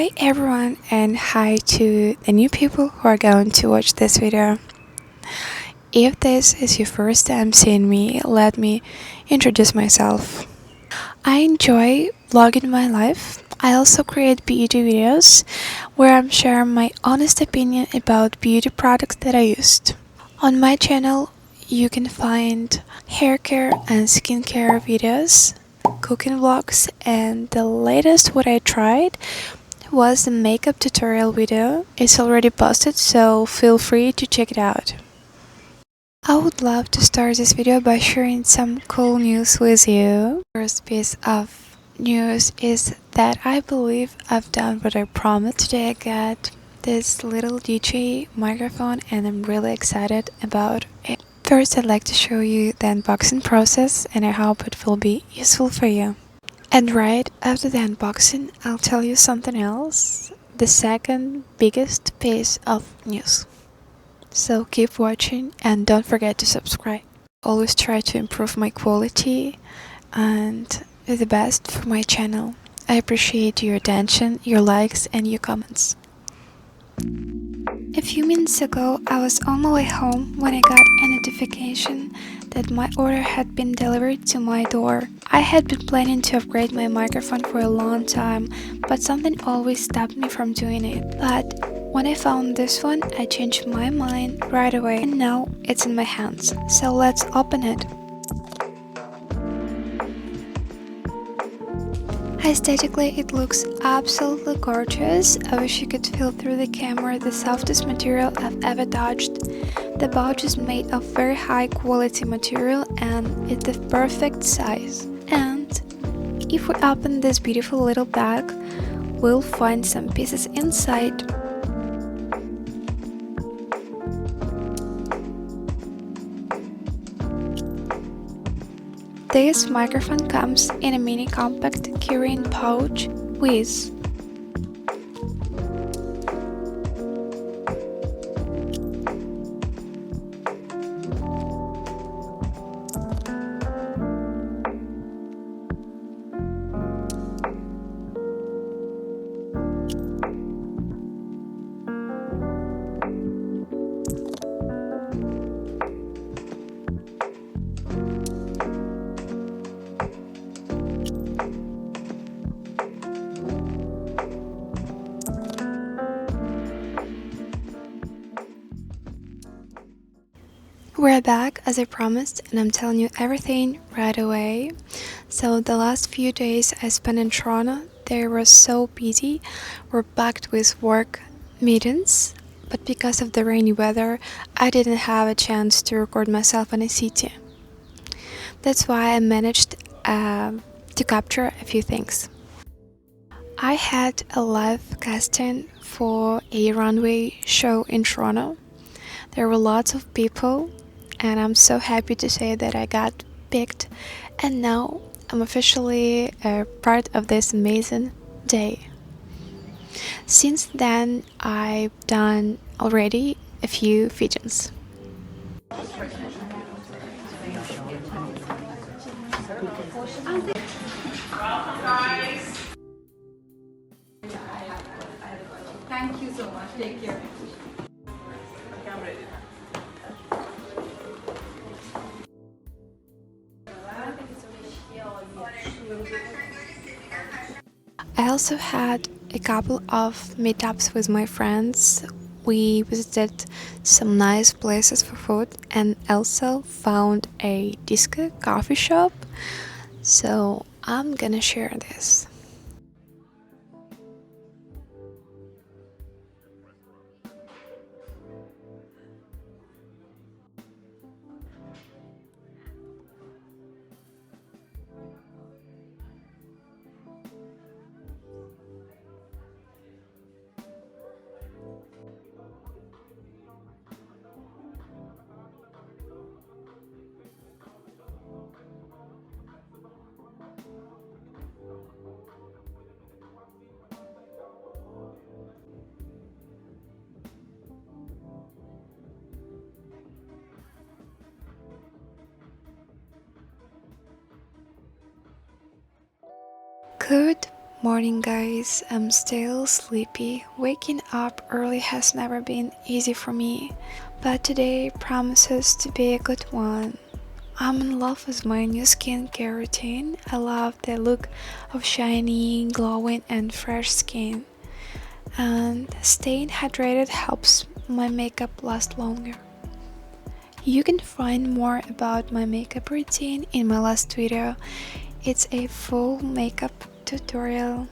Hi everyone, and hi to the new people who are going to watch this video. If this is your first time seeing me, let me introduce myself. I enjoy vlogging my life. I also create beauty videos where I'm sharing my honest opinion about beauty products that I used. On my channel, you can find hair care and skincare videos, cooking vlogs, and the latest what I tried was the makeup tutorial video. It's already posted, so feel free to check it out. I would love to start this video by sharing some cool news with you. First piece of news is that I believe I've done what I promised. Today I got this little DJI microphone and I'm really excited about it. First I'd like to show you the unboxing process and I hope it will be useful for you. And right after the unboxing, I'll tell you something else, the second biggest piece of news. So keep watching and don't forget to subscribe. Always try to improve my quality and do the best for my channel. I appreciate your attention, your likes and your comments. A few minutes ago, I was on my way home when I got a notification that my order had been delivered to my door. I had been planning to upgrade my microphone for a long time, but something always stopped me from doing it. But when I found this one, I changed my mind right away and now it's in my hands. So let's open it. Aesthetically, it looks absolutely gorgeous. I wish you could feel through the camera the softest material I've ever touched. The pouch is made of very high quality material and it's the perfect size. And if we open this beautiful little bag, we'll find some pieces inside. This microphone comes in a mini compact carrying pouch with We're back as I promised and I'm telling you everything right away. So the last few days I spent in Toronto, they were so busy, we're packed with work meetings, but because of the rainy weather I didn't have a chance to record myself in a city. That's why I managed to capture a few things. I had a live casting for a runway show in Toronto. There were lots of people and I'm so happy to say that I got picked and now I'm officially a part of this amazing day. Since then I've done already a few features. Thank you so much. Take care. I also had a couple of meetups with my friends. We visited some nice places for food and also found a disco coffee shop. So I'm gonna share this. Good Morning guys, I'm still sleepy. Waking up early has never been easy for me, but today promises to be a good one. I'm in love with my new skincare routine. I love the look of shiny, glowing and fresh skin. And staying hydrated helps my makeup last longer. You can find more about my makeup routine in my last video. It's a full makeup tutorial.